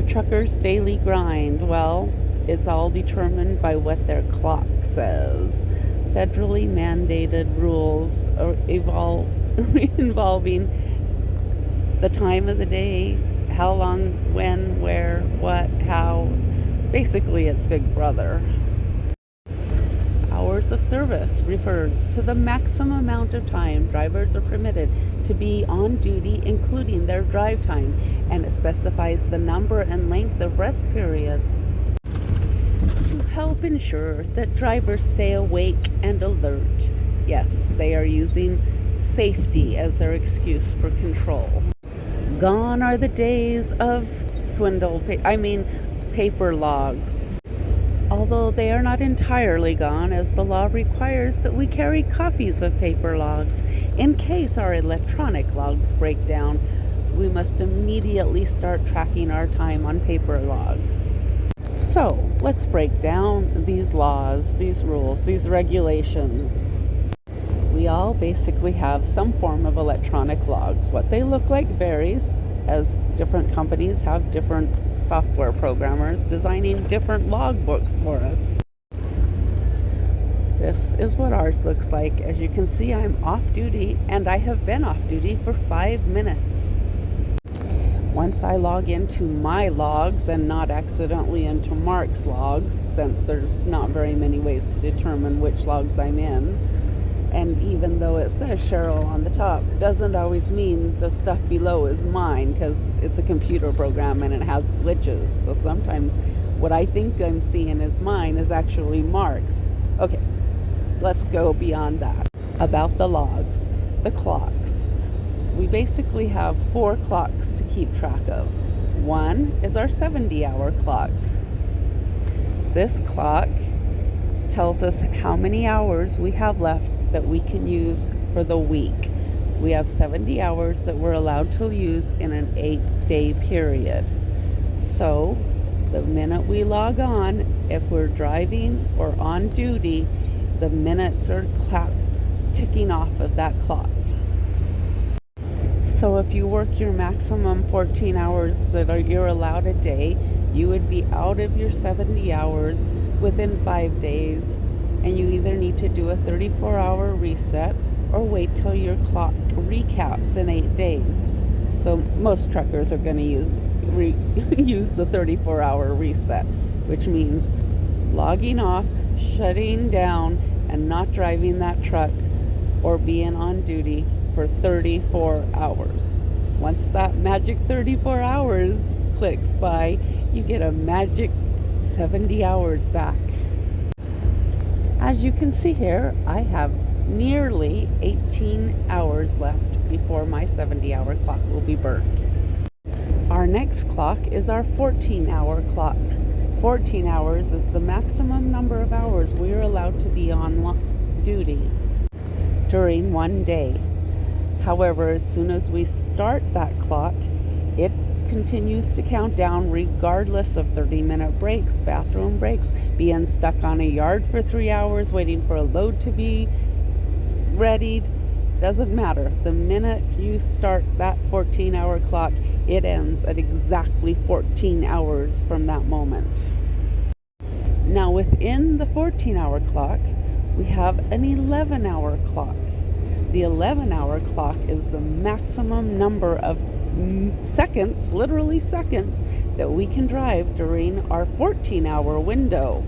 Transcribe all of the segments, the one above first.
trucker's daily grind? Well, it's all determined by what their clock says. Federally mandated rules are involving the time of the day, how long, when, where, what, how. Basically, it's Big Brother. Hours of service refers to the maximum amount of time drivers are permitted to be on duty, including their drive time, and it specifies the number and length of rest periods to help ensure that drivers stay awake and alert. Yes, they are using safety as their excuse for control. Gone are the days of paper logs. Although they are not entirely gone, as the law requires that we carry copies of paper logs. In case our electronic logs break down, we must immediately start tracking our time on paper logs. So, let's break down these laws, these rules, these regulations. We all basically have some form of electronic logs. What they look like varies, as different companies have different software programmers designing different logbooks for us. This is what ours looks like. As you can see, I'm off duty, and I have been off duty for 5 minutes. Once I log into my logs and not accidentally into Mark's logs, since there's not very many ways to determine which logs I'm in, and even though it says Cheryl on the top, doesn't always mean the stuff below is mine, because it's a computer program and it has glitches. So sometimes what I think I'm seeing as mine is actually Mark's. Okay, let's go beyond that. About the logs, the clocks. We basically have 4 clocks to keep track of. One is our 70-hour clock. This clock tells us how many hours we have left that we can use for the week. We have 70 hours that we're allowed to use in an 8-day period. So the minute we log on, if we're driving or on duty, the minutes are ticking off of that clock. So if you work your maximum 14 hours you're allowed a day, you would be out of your 70 hours within 5 days, and you either need to do a 34-hour reset or wait till your clock recaps in 8 days. So most truckers are going to use the 34-hour reset, which means logging off, shutting down, and not driving that truck or being on duty for 34 hours. Once that magic 34 hours clicks by, you get a magic 70 hours back. As you can see here, I have nearly 18 hours left before my 70-hour clock will be burnt. Our next clock is our 14-hour clock. 14 hours is the maximum number of hours we are allowed to be on duty during one day. However, as soon as we start that clock, it continues to count down regardless of 30-minute breaks, bathroom breaks, being stuck on a yard for 3 hours, waiting for a load to be readied. Doesn't matter. The minute you start that 14-hour clock, it ends at exactly 14 hours from that moment. Now, within the 14-hour clock, we have an 11-hour clock. The 11-hour clock is the maximum number of seconds, literally seconds, that we can drive during our 14-hour window.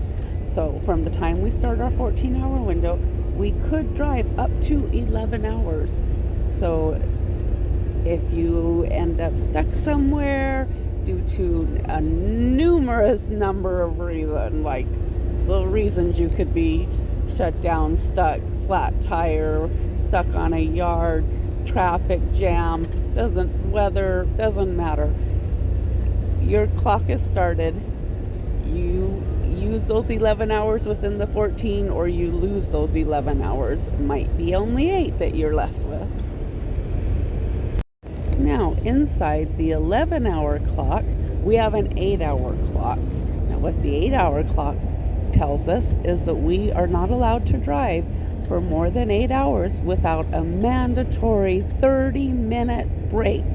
So from the time we start our 14-hour window, we could drive up to 11 hours. So if you end up stuck somewhere due to a numerous number of reasons, like the reasons you could be shut down, stuck, flat tire, stuck on a yard, traffic jam, weather, doesn't matter. Your clock is started. You use those 11 hours within the 14, or you lose those 11 hours. It might be only 8 that you're left with. Now, inside the 11-hour clock, we have an 8-hour clock. Now, what the 8-hour clock tells us is that we are not allowed to drive for more than 8 hours without a mandatory 30-minute break.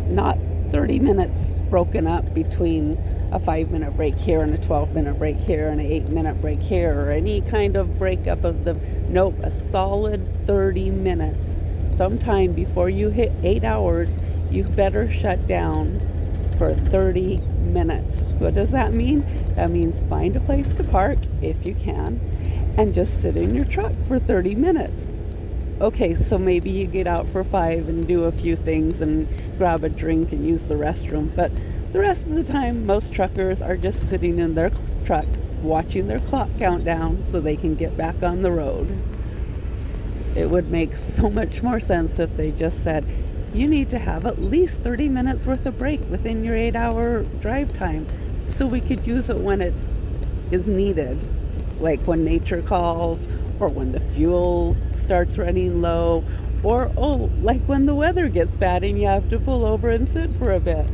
Not 30 minutes broken up between a 5-minute break here and a 12-minute break here and an 8-minute break here, or any kind of breakup of the, nope, a solid 30 minutes. Sometime before you hit 8 hours, you better shut down for 30 minutes. What does that mean? That means find a place to park if you can and just sit in your truck for 30 minutes. Okay, so maybe you get out for 5 and do a few things and grab a drink and use the restroom, but the rest of the time, most truckers are just sitting in their truck watching their clock count down so they can get back on the road. It would make so much more sense if they just said, you need to have at least 30 minutes worth of break within your 8-hour drive time so we could use it when it is needed, like when nature calls, or when the fuel starts running low, or like when the weather gets bad and you have to pull over and sit for a bit.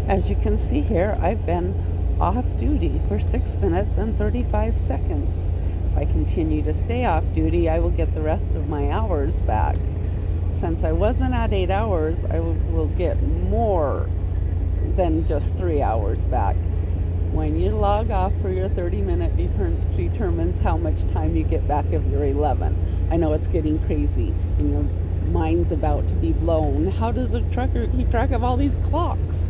As you can see here, I've been off duty for 6 minutes and 35 seconds. If I continue to stay off duty, I will get the rest of my hours back. Since I wasn't at 8 hours, I will get more than just 3 hours back. When you log off for your 30-minute determines how much time you get back of your 11. I know it's getting crazy and your mind's about to be blown. How does a trucker keep track of all these clocks?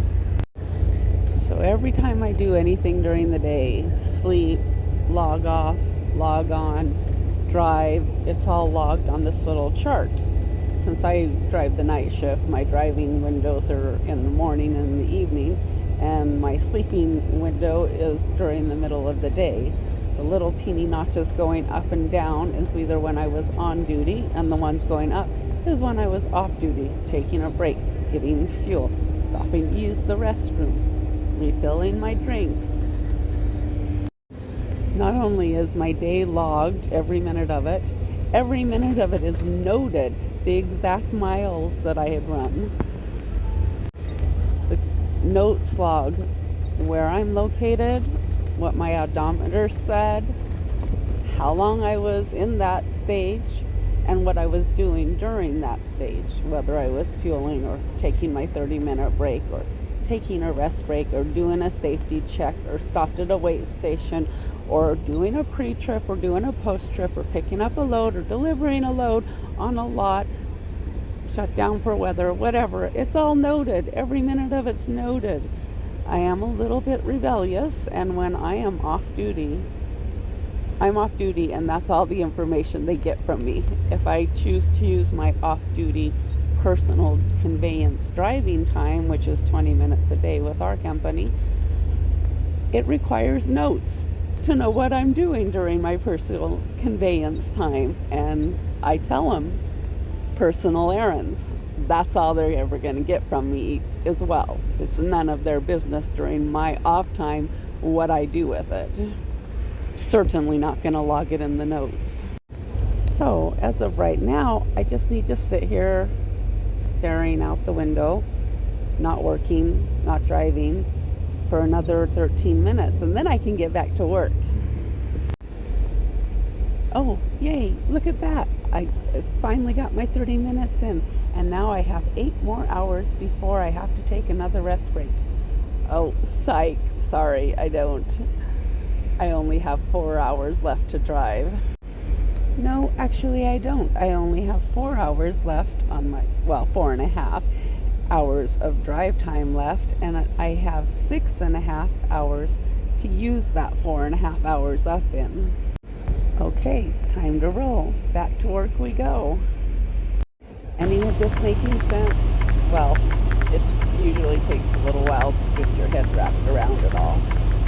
So every time I do anything during the day, sleep, log off, log on, drive, it's all logged on this little chart. Since I drive the night shift, my driving windows are in the morning and the evening, and my sleeping window is during the middle of the day. The little teeny notches going up and down is either when I was on duty, and the ones going up is when I was off duty, taking a break, getting fuel, stopping to use the restroom, refilling my drinks. Not only is my day logged, every minute of it is noted, the exact miles that I had run. The notes log where I'm located, what my odometer said, how long I was in that stage, and what I was doing during that stage, whether I was fueling or taking my 30-minute break or taking a rest break or doing a safety check or stopped at a weigh station or doing a pre-trip or doing a post-trip or picking up a load or delivering a load on a lot, shut down for weather, whatever. It's all noted. Every minute of it's noted. I am a little bit rebellious, and when I am off duty, I'm off duty, and that's all the information they get from me. If I choose to use my off-duty personal conveyance driving time, which is 20 minutes a day with our company, it requires notes to know what I'm doing during my personal conveyance time. And I tell them personal errands. That's all they're ever going to get from me as well. It's none of their business during my off time what I do with it. Certainly not going to log it in the notes. So as of right now, I just need to sit here staring out the window, not working, not driving, for another 13 minutes, and then I can get back to work. Oh, yay, look at that. I finally got my 30 minutes in, and now I have 8 more hours before I have to take another rest break. Oh, psych, sorry, I don't. I only have 4 hours left to drive. No, actually I don't. I only have 4 hours left on my, 4.5 hours of drive time left, and I have 6.5 hours to use that 4.5 hours up in. Okay, time to roll. Back to work we go. Any of this making sense? Well, it usually takes a little while to get your head wrapped around it all.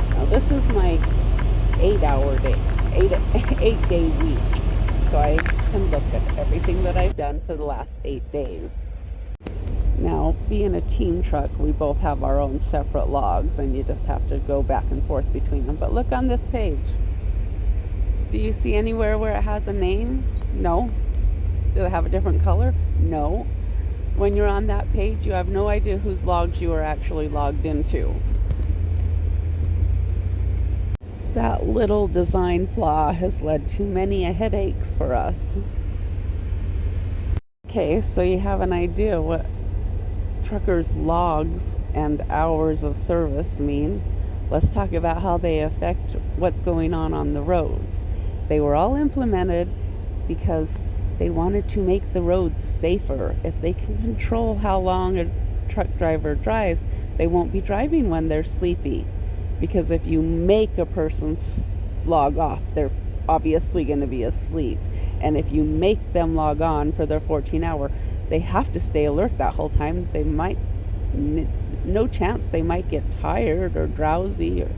Now this is my 8-hour day, 8-day week. So I can look at everything that I've done for the last 8 days. Now, being a team truck, we both have our own separate logs, and you just have to go back and forth between them. But look on this page. Do you see anywhere where it has a name? No. Do they have a different color? No. When you're on that page, you have no idea whose logs you are actually logged into. That little design flaw has led to many headaches for us. Okay, so you have an idea what truckers' logs and hours of service mean, let's talk about how they affect what's going on the roads. They were all implemented because they wanted to make the roads safer. If they can control how long a truck driver drives, they won't be driving when they're sleepy. Because if you make a person log off, they're obviously going to be asleep. And if you make them log on for their 14-hour, they have to stay alert that whole time. They might, no chance they might get tired or drowsy or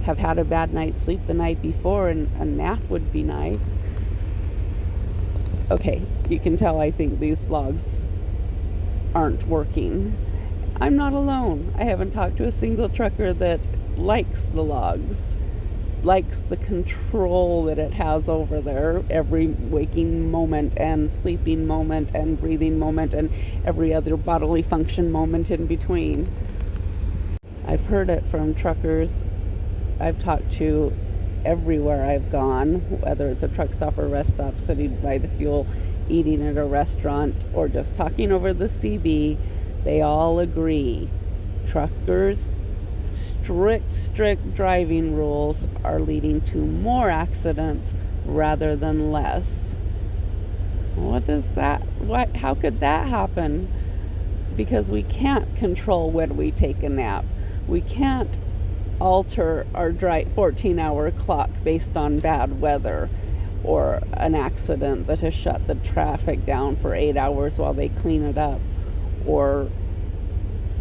have had a bad night's sleep the night before, and a nap would be nice. Okay, you can tell I think these logs aren't working. I'm not alone. I haven't talked to a single trucker that likes the logs, likes the control that it has over their every waking moment and sleeping moment and breathing moment and every other bodily function moment in between. I've heard it from truckers I've talked to everywhere I've gone, whether it's a truck stop or rest stop, sitting by the fuel, eating at a restaurant, or just talking over the CB. They all agree. Truckers' strict driving rules are leading to more accidents rather than less. How could that happen? Because we can't control when we take a nap. We can't alter our 14-hour clock based on bad weather or an accident that has shut the traffic down for 8 hours while they clean it up, or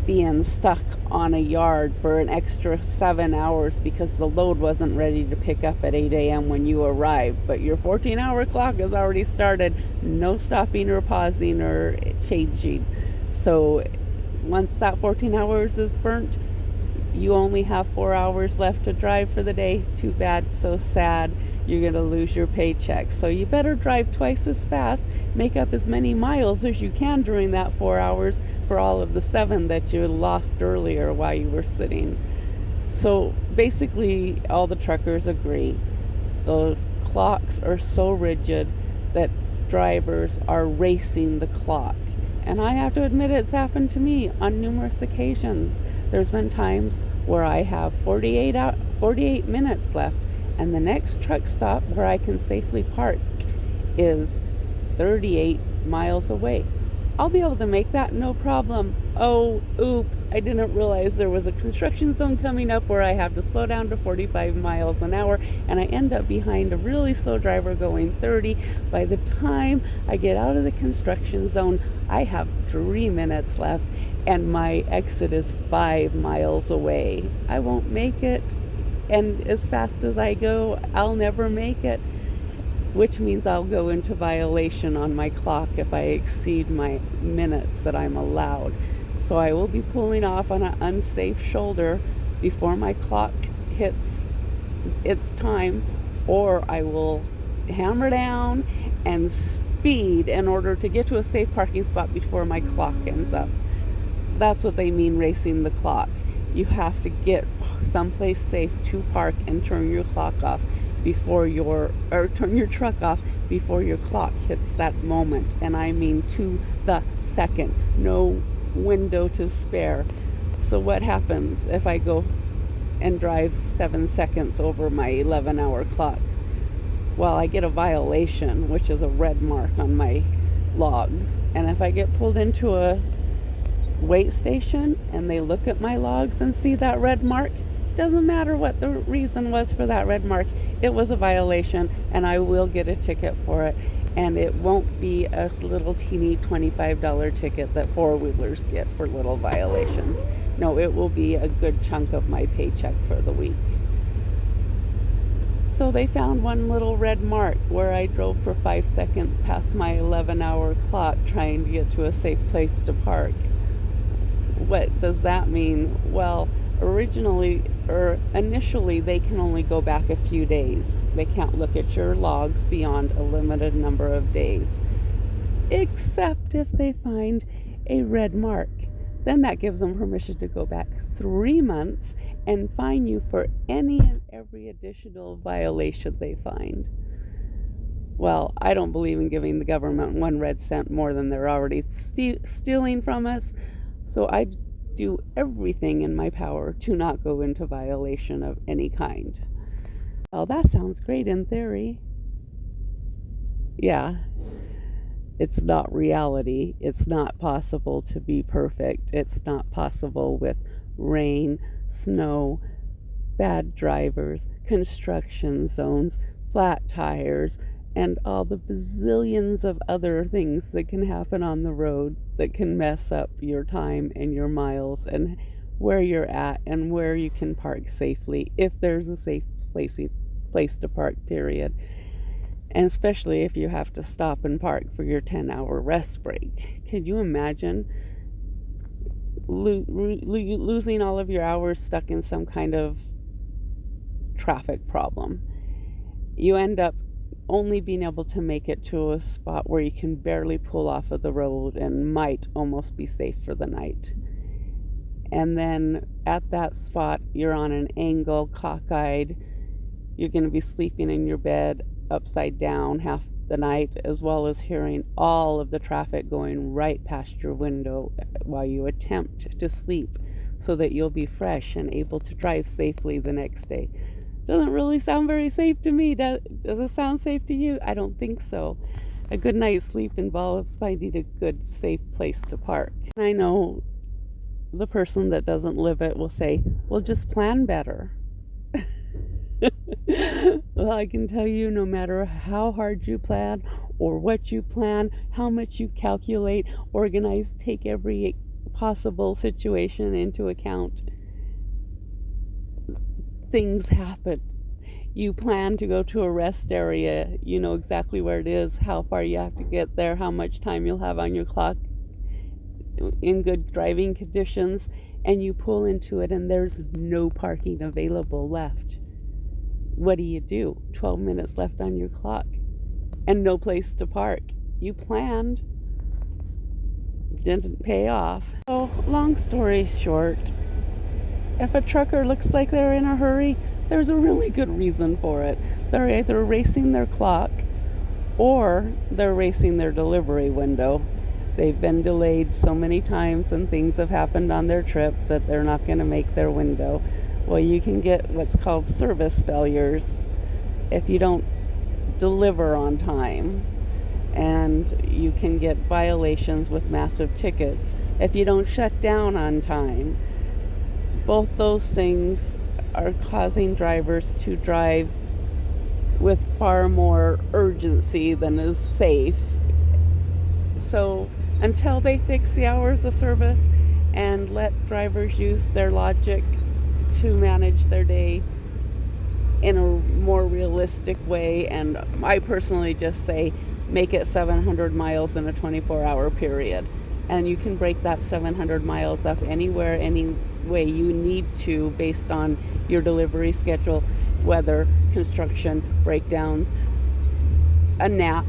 being stuck on a yard for an extra 7 hours because the load wasn't ready to pick up at 8 a.m. when you arrived, but your 14-hour clock has already started. No stopping or pausing or changing. So once that 14 hours is burnt, you only have 4 hours left to drive for the day. Too bad, so sad. You're going to lose your paycheck. So you better drive twice as fast, make up as many miles as you can during that 4 hours for all of the 7 that you lost earlier while you were sitting. So basically, all the truckers agree. The clocks are so rigid that drivers are racing the clock. And I have to admit, it's happened to me on numerous occasions. There's been times where I have 48 minutes left, and the next truck stop where I can safely park is 38 miles away. I'll be able to make that, no problem. Oh, oops, I didn't realize there was a construction zone coming up where I have to slow down to 45 miles an hour, and I end up behind a really slow driver going 30. By the time I get out of the construction zone, I have 3 minutes left, and my exit is 5 miles away. I won't make it, and as fast as I go, I'll never make it, which means I'll go into violation on my clock if I exceed my minutes that I'm allowed. So I will be pulling off on an unsafe shoulder before my clock hits its time, or I will hammer down and speed in order to get to a safe parking spot before my clock ends up. That's what they mean, racing the clock. You have to get someplace safe to park and turn your clock off turn your truck off before your clock hits that moment. And I mean to the second. No window to spare. So what happens if I go and drive 7 seconds over my 11-hour clock? Well, I get a violation, which is a red mark on my logs. And if I get pulled into a wait station and they look at my logs and see that red mark, doesn't matter what the reason was for that red mark, it was a violation, and I will get a ticket for it. And it won't be a little teeny $25 ticket that four-wheelers get for little violations. No, it will be a good chunk of my paycheck for the week. So they found one little red mark where I drove for 5 seconds past my 11-hour clock trying to get to a safe place to park. What does that mean? Well, initially they can only go back a few days. They can't look at your logs beyond a limited number of days, except if they find a red mark. Then that gives them permission to go back 3 months and fine you for any and every additional violation they find. Well, I don't believe in giving the government 1 red cent more than they're already stealing from us. So I do everything in my power to not go into violation of any kind. Well, that sounds great in theory. Yeah, it's not reality. It's not possible to be perfect. It's not possible with rain, snow, bad drivers, construction zones, flat tires, and all the bazillions of other things that can happen on the road that can mess up your time and your miles and where you're at and where you can park safely if there's a safe place to park, period. And especially if you have to stop and park for your 10-hour rest break. Can you imagine losing all of your hours stuck in some kind of traffic problem? You end up only being able to make it to a spot where you can barely pull off of the road and might almost be safe for the night. And then at that spot, you're on an angle, cockeyed. You're going to be sleeping in your bed upside down half the night, as well as hearing all of the traffic going right past your window while you attempt to sleep so that you'll be fresh and able to drive safely the next day. Doesn't really sound very safe to me. Does it sound safe to you? I don't think so. A good night's sleep involves finding a good, safe place to park. And I know the person that doesn't live it will say, well, just plan better. Well, I can tell you, no matter how hard you plan or what you plan, how much you calculate, organize, take every possible situation into account, things happen. You plan to go to a rest area, you know exactly where it is, how far you have to get there, how much time you'll have on your clock in good driving conditions, and you pull into it and there's no parking available left. What do? 12 minutes left on your clock and no place to park. You planned, didn't pay off. So, long story short, if a trucker looks like they're in a hurry, there's a really good reason for it. They're either racing their clock or they're racing their delivery window. They've been delayed so many times and things have happened on their trip that they're not going to make their window. Well, you can get what's called service failures if you don't deliver on time, and you can get violations with massive tickets if you don't shut down on time. Both those things are causing drivers to drive with far more urgency than is safe. So until they fix the hours of service and let drivers use their logic to manage their day in a more realistic way, and I personally just say make it 700 miles in a 24-hour period, and you can break that 700 miles up anywhere, any way you need to based on your delivery schedule, weather, construction, breakdowns, a nap,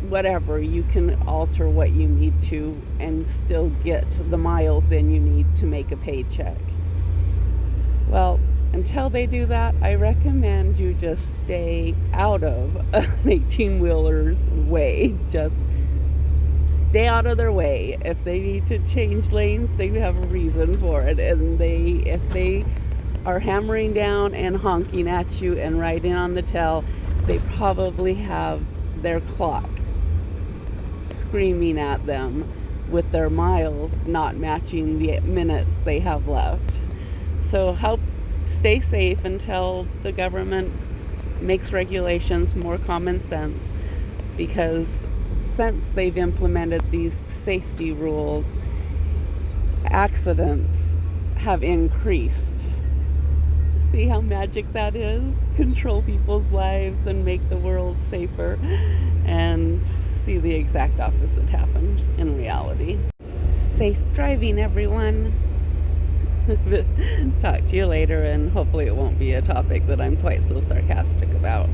whatever. You can alter what you need to and still get the miles in you need to make a paycheck. Well, until they do that, I recommend you just stay out of an 18-wheeler's way. Just stay out of their way. If they need to change lanes, they have a reason for it. And if they are hammering down and honking at you and riding on the tail, they probably have their clock screaming at them with their miles not matching the minutes they have left. So help stay safe until the government makes regulations more common sense, because since they've implemented these safety rules, accidents have increased. See how magic that is? Control people's lives and make the world safer, and see the exact opposite happen in reality. Safe driving, everyone. Talk to you later, and hopefully it won't be a topic that I'm quite so sarcastic about.